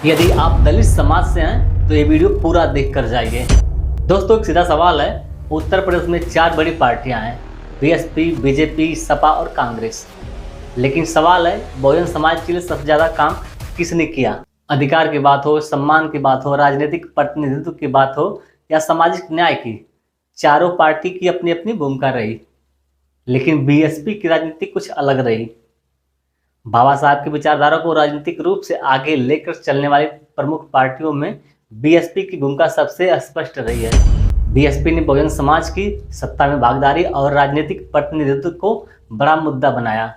यदि आप दलित समाज से हैं तो ये वीडियो पूरा देख कर जाइए। दोस्तों, एक सीधा सवाल है। उत्तर प्रदेश में 4 बड़ी पार्टियां हैं, बीएसपी, बीजेपी, सपा और कांग्रेस। लेकिन सवाल है, बहुजन समाज के लिए सबसे ज़्यादा काम किसने किया? अधिकार की बात हो, सम्मान की बात हो, राजनीतिक प्रतिनिधित्व की बात हो या सामाजिक न्याय की, चारों पार्टी की अपनी अपनी भूमिका रही। लेकिन बीएसपी की राजनीति कुछ अलग रही। बाबा साहब की विचारधारा को राजनीतिक रूप से आगे लेकर चलने वाली प्रमुख पार्टियों में बीएसपी की भूमिका सबसे स्पष्ट रही है। बीएसपी ने बहुजन समाज की सत्ता में भागीदारी और राजनीतिक प्रतिनिधित्व को बड़ा मुद्दा बनाया।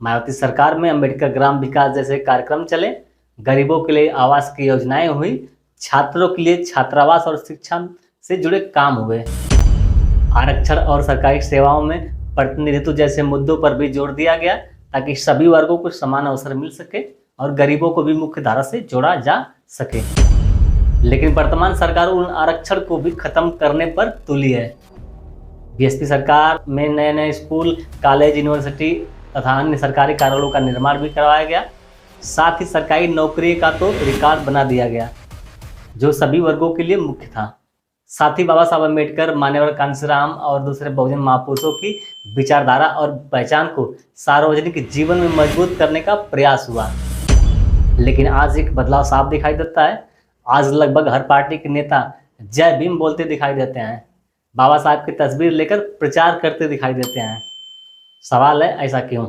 मायावती सरकार में अंबेडकर ग्राम विकास जैसे कार्यक्रम चले, गरीबों के लिए आवास की योजनाएं हुई, छात्रों के लिए छात्रावास और शिक्षा से जुड़े काम हुए। आरक्षण और सरकारी सेवाओं में प्रतिनिधित्व जैसे मुद्दों पर भी जोर दिया गया ताकि सभी वर्गों को समान अवसर मिल सके और गरीबों को भी मुख्य धारा से जोड़ा जा सके। लेकिन वर्तमान सरकार उन आरक्षण को भी खत्म करने पर तुली है। बीएसपी सरकार में नए नए स्कूल, कॉलेज, यूनिवर्सिटी तथा अन्य सरकारी कार्यालयों का निर्माण भी करवाया गया। साथ ही सरकारी नौकरी का तो रिकॉर्ड बना दिया गया जो सभी वर्गों के लिए मुख्य था। साथ ही बाबा साहब अम्बेडकर, मान्यवर कांशीराम और दूसरे बहुजन महापुरुषों की विचारधारा और पहचान को सार्वजनिक जीवन में मजबूत करने का प्रयास हुआ। लेकिन आज एक बदलाव साफ दिखाई देता है। आज लगभग हर पार्टी के नेता जय भीम बोलते दिखाई देते हैं, बाबा साहब की तस्वीर लेकर प्रचार करते दिखाई देते हैं। सवाल है, ऐसा क्यों?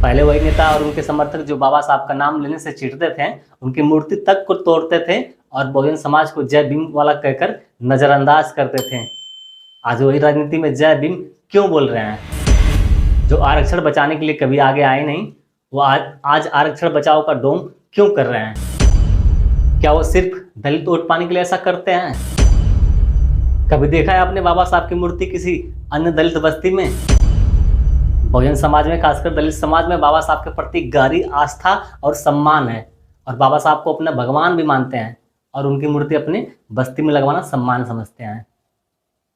पहले वही नेता और उनके समर्थक जो बाबा साहब का नाम लेने से चिढ़ते थे, उनकी मूर्ति तक को तोड़ते थे और बहुजन समाज को जय भीम वाला कहकर नजरअंदाज करते थे, आज वही राजनीति में जय भीम क्यों बोल रहे हैं? जो आरक्षण बचाने के लिए कभी आगे आए नहीं, वो आज आरक्षण बचाओ का डोम क्यों कर रहे हैं? क्या वो सिर्फ दलित वोट पाने के लिए ऐसा करते हैं? कभी देखा है आपने बाबा साहब की मूर्ति किसी अन्य दलित बस्ती में? बहुजन समाज में, खासकर दलित समाज में, बाबा साहब के प्रति गहरी आस्था और सम्मान है और बाबा साहब को अपना भगवान भी मानते हैं और उनकी मूर्ति अपने बस्ती में लगवाना सम्मान समझते हैं।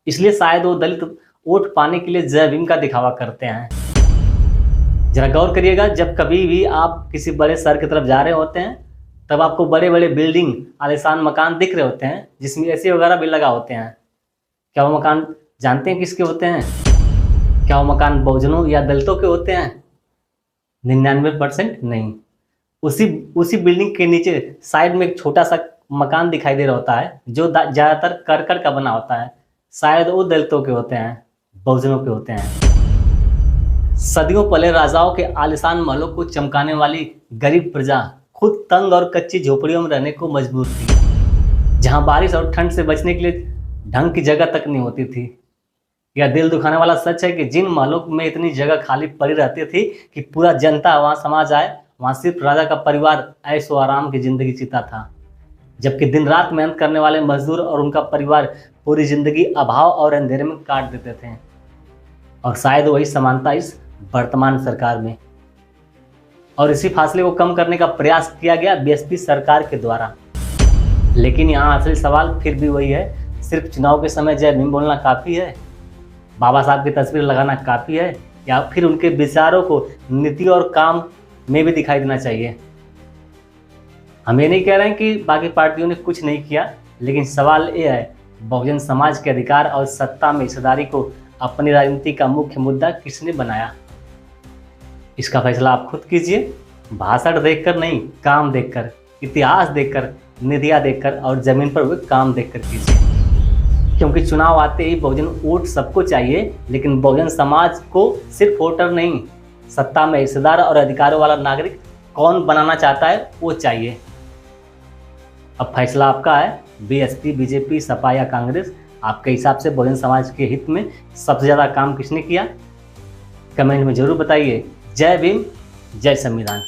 इसलिए शायद वो दलित वोट पाने के लिए जय भीम का दिखावा करते हैं। जरा गौर करिएगा, जब कभी भी आप किसी बड़े शहर की तरफ जा रहे होते हैं तब आपको बड़े बड़े बिल्डिंग, आलीशान मकान दिख रहे होते हैं जिसमें एसी वगैरह भी लगा होते हैं। क्या वो मकान जानते हैं किसके होते हैं? क्या वो मकान बहुजनों या दलितों के होते हैं? 99% नहीं। उसी बिल्डिंग के नीचे साइड में एक छोटा सा मकान दिखाई दे रहा होता है जो ज़्यादातर करकट का बना होता है। शायद वो दलितों के होते हैं, बहुजनों के होते हैं। सदियों पहले राजाओं के आलीशान महलों को चमकाने वाली गरीब प्रजा खुद तंग और कच्ची झोपड़ियों में रहने को मजबूर थी, जहां बारिश और ठंड से बचने के लिए ढंग की जगह तक नहीं होती थी। यह दिल दुखाने वाला सच है कि जिन महलों में इतनी जगह खाली पड़ी रहती थी कि पूरा जनता वहां समा जाए, वहां सिर्फ राजा का परिवार ऐशो आराम की जिंदगी जीता था, जबकि दिन रात मेहनत करने वाले मजदूर और उनका परिवार पूरी जिंदगी अभाव और अंधेरे में काट देते थे। और शायद वही समानता इस वर्तमान सरकार में, और इसी फासले को कम करने का प्रयास किया गया बीएसपी सरकार के द्वारा। लेकिन यहाँ असली सवाल फिर भी वही है, सिर्फ चुनाव के समय जय भीम बोलना काफ़ी है? बाबा साहब की तस्वीर लगाना काफ़ी है? या फिर उनके विचारों को नीति और काम में भी दिखाई देना चाहिए? हम ये नहीं कह रहे हैं कि बाकी पार्टियों ने कुछ नहीं किया, लेकिन सवाल ये है, बहुजन समाज के अधिकार और सत्ता में हिस्सेदारी को अपनी राजनीति का मुख्य मुद्दा किसने बनाया? इसका फैसला आप खुद कीजिए। भाषण देखकर नहीं, काम देखकर, इतिहास देखकर, निधियाँ देखकर और जमीन पर हुए काम देखकर कीजिए। क्योंकि चुनाव आते ही बहुजन वोट सबको चाहिए, लेकिन बहुजन समाज को सिर्फ वोटर नहीं, सत्ता में हिस्सेदार और अधिकारों वाला नागरिक कौन बनाना चाहता है वो चाहिए। अब फैसला आपका है। बीएसपी, बीजेपी, सपा या कांग्रेस, आपके हिसाब से बहुजन समाज के हित में सबसे ज़्यादा काम किसने किया? कमेंट में जरूर बताइए। जय भीम, जय संविधान।